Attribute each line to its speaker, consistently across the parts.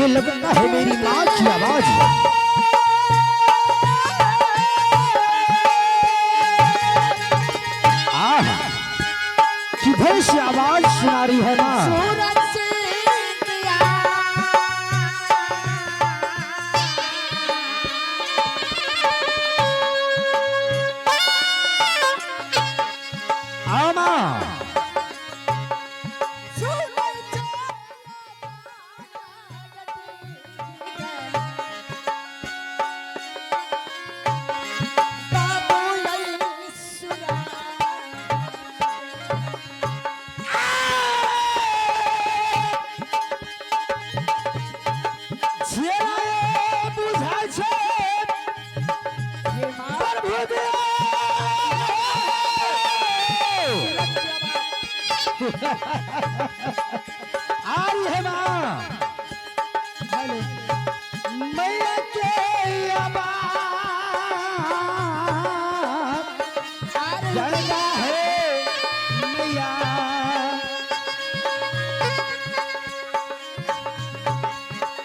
Speaker 1: ये लगता है मेरी माँ की आवाज है। आहा, किधर से आवाज सुना रही है माँ? आ रही है माँ, मैया के आवाज़ जलता है मैया,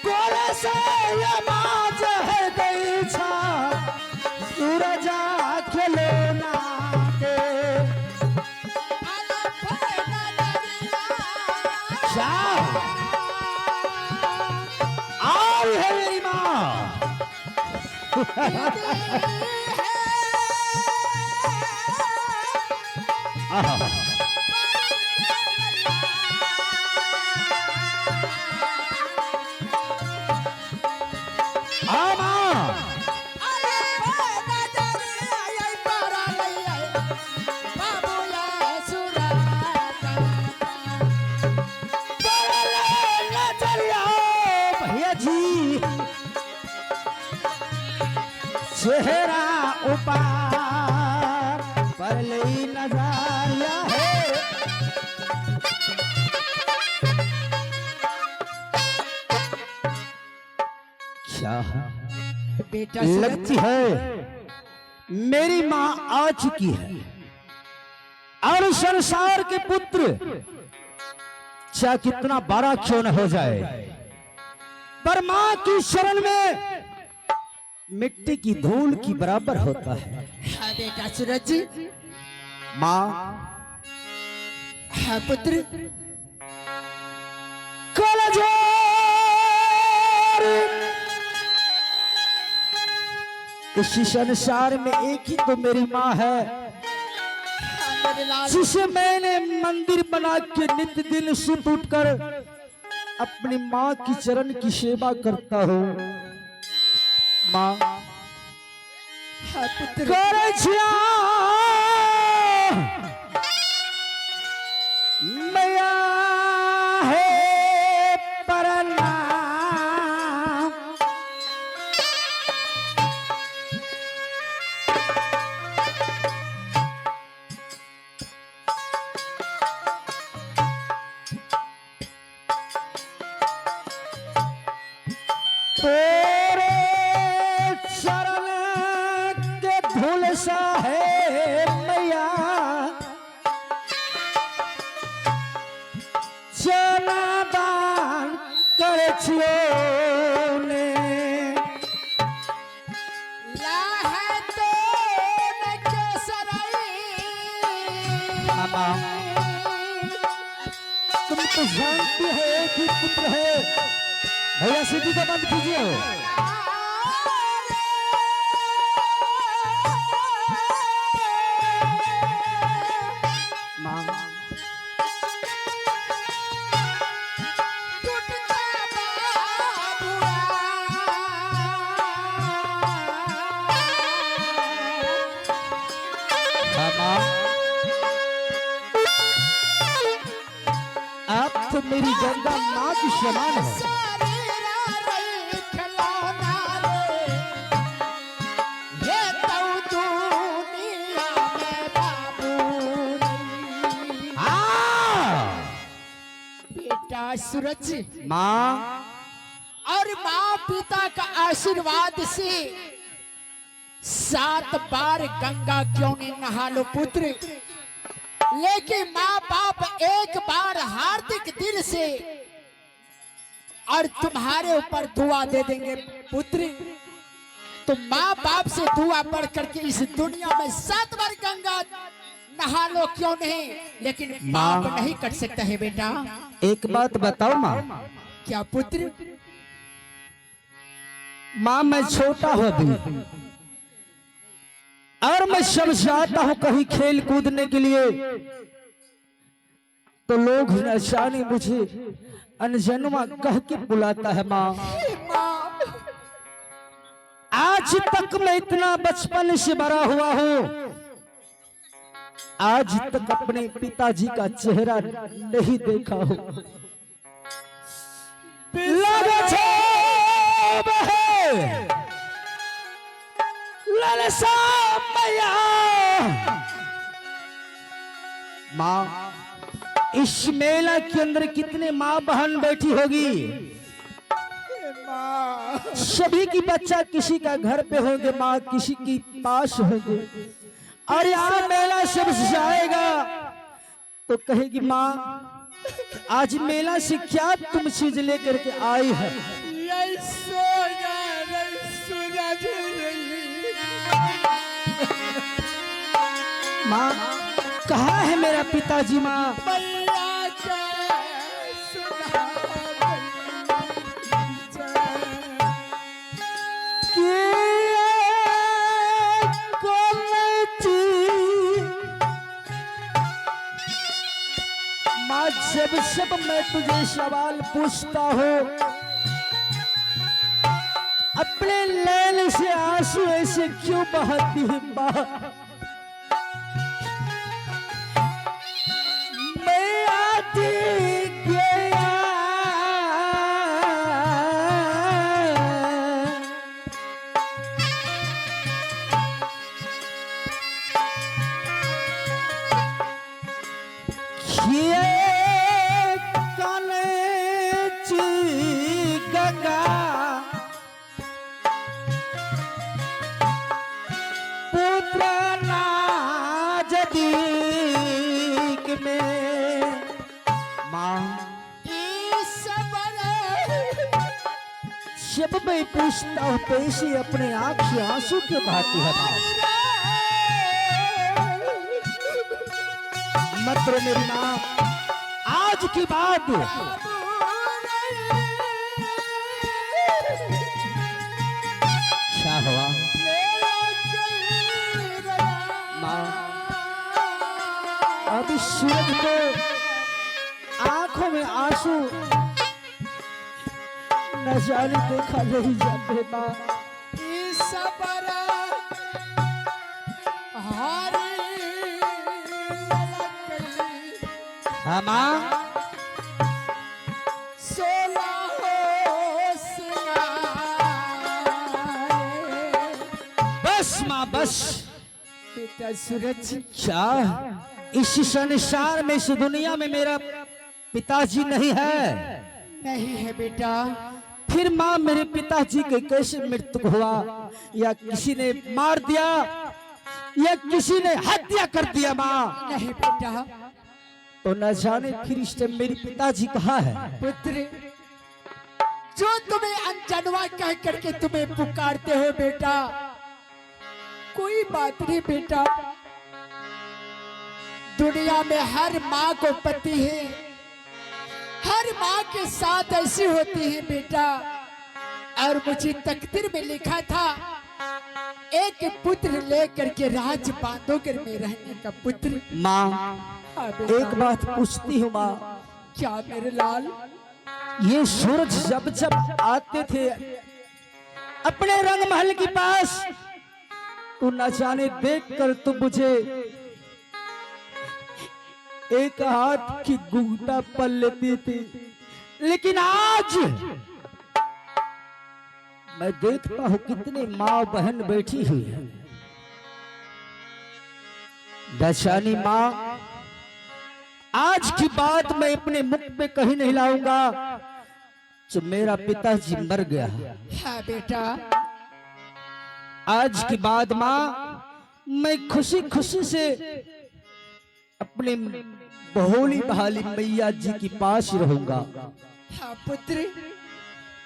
Speaker 1: कोरे से आवाज है गई छा सूरजा खिलौना के। आई है मेरी माँ। चेहरा ऊपर पर लई नजारिया है। क्या
Speaker 2: बेटा
Speaker 1: लगती है मेरी माँ आ चुकी है और संसार के पुत्र चाहे कितना बड़ा क्यों न हो जाए पर माँ की शरण में मिट्टी की धूल की बराबर होता है।
Speaker 2: हाँ बेटा सूरज जी।
Speaker 1: माँ
Speaker 2: हाँ पुत्र।
Speaker 1: इस संसार में एक ही तो मेरी माँ है जिसे मैंने मंदिर बना के नित्य दिन सुत उठकर अपनी माँ की चरण की सेवा करता हूँ। माँ
Speaker 2: हाँ पुत्र।
Speaker 1: मैया है परनाम तेरे शरण के धूल सा है मैया चला दान करे छियो ने
Speaker 2: लाह तो न के सराई।
Speaker 1: तुम तो जानती है कि पुत्र है। भैया सीटी को बंद कीजिए। माँ आप तो मेरी गंगा माँ की समान है।
Speaker 2: सूरज
Speaker 1: माँ
Speaker 2: और माँ पिता का आशीर्वाद से 7 बार गंगा क्यों नहीं नहा लो पुत्र, लेकिन माँ बाप एक बार हार्दिक दिल से और तुम्हारे ऊपर दुआ दे देंगे पुत्र। तो माँ बाप से दुआ पढ़ करके इस दुनिया में 7 बार गंगा नहा लो क्यों नहीं, लेकिन पाप नहीं कट सकता है बेटा।
Speaker 1: एक बात बताओ माँ।
Speaker 2: क्या पुत्र?
Speaker 1: माँ मैं छोटा हूँ अभी, और मैं जब जाता हूँ कहीं खेल कूदने के लिए तो लोग न जाने मुझे अनजनुमा कह के बुलाता है माँ। आज तक मैं इतना बचपन से बड़ा हुआ हूँ, आज तक अपने पिताजी का चेहरा नहीं देखा हूँ। माँ इस मेला के अंदर कितने माँ बहन बैठी होगी? सभी की बच्चा किसी का घर पे होंगे माँ, किसी की पास होंगे, और यहाँ मेला सब जाएगा तो कहेगी माँ आज मेला से क्या तुम चीज लेकर के आई है? माँ कहाँ है मेरा पिताजी? माँ जब मैं तुझे सवाल पूछता हूँ, अपने नैन से आंसू ऐसे क्यों बहाती है माँ? मैं आती गया जब मैं पूछता हूँ तो इसी अपने आंख से आंसू क्यों बहाती है माँ? मत रो मेरी माँ, आज की बात क्या हुआ माँ? अभी सूरज को आंखों में आंसू न जाने देखा नहीं जाते माँ। हाँ माँ बस माँ बस।
Speaker 2: बेटा सूरज
Speaker 1: क्या इस संसार में इस दुनिया में मेरा पिताजी नहीं है?
Speaker 2: नहीं है बेटा।
Speaker 1: फिर माँ मेरे पिताजी के कैसे मृत्यु हुआ? या किसी ने मार दिया या किसी ने हत्या कर दिया माँ?
Speaker 2: नहीं बेटा।
Speaker 1: तो न जाने फिर इस टाइम मेरे पिताजी कहाँ है?
Speaker 2: पुत्र जो तुम्हें अनजानवा कह करके तुम्हें पुकारते हो बेटा, कोई बात नहीं बेटा। दुनिया में हर माँ को पति है, हर माँ के साथ ऐसी होती है बेटा। और मुझे तकदीर में लिखा था एक पुत्र लेकर के राज बांधोगर में रहने का पुत्र।
Speaker 1: माँ एक बात पूछती हूँ माँ।
Speaker 2: क्या मेरे लाल?
Speaker 1: ये सूरज जब जब आते थे अपने रंग महल के पास तो न जाने देखकर तो मुझे एक हाथ की घूंघटा पल लेती थी, लेकिन आज मैं देखता हूं कितने माँ बहन बैठी हुई है। दशानी माँ आज की बात मैं अपने मुख पे कहीं नहीं लाऊंगा, जो मेरा पिताजी मर गया।
Speaker 2: हाँ बेटा।
Speaker 1: आज की बात माँ मैं खुशी खुशी से अपने भोली भाली मैया जी के पास रहूंगा।
Speaker 2: हाँ पुत्र।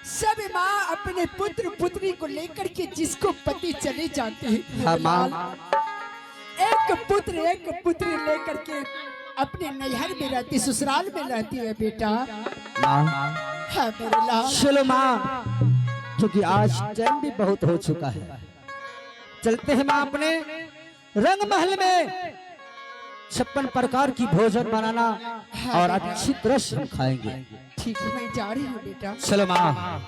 Speaker 2: सब माँ अपने पुत्र पुत्री को लेकर के जिसको पति चले जाते हैं
Speaker 1: हाँ,
Speaker 2: मेरे
Speaker 1: माँ।
Speaker 2: लाल, एक पुत्र एक पुत्री लेकर के अपने नैहर में रहती, ससुराल में रहती है बेटा।
Speaker 1: माँ
Speaker 2: हाँ मेरे लाल।
Speaker 1: चलो माँ, क्योंकि आज टाइम भी बहुत हो चुका है, चलते हैं माँ अपने रंग महल में 56 प्रकार की भोजन बनाना और अच्छी तरह से हम खाएंगे।
Speaker 2: ठीक है, मैं जा रही हूँ बेटा।
Speaker 1: चलो माँ।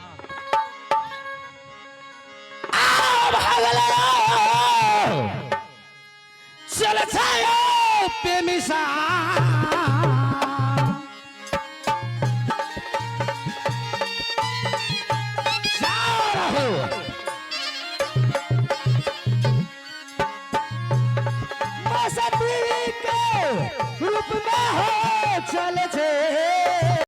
Speaker 1: चल जाओ बेमिसाल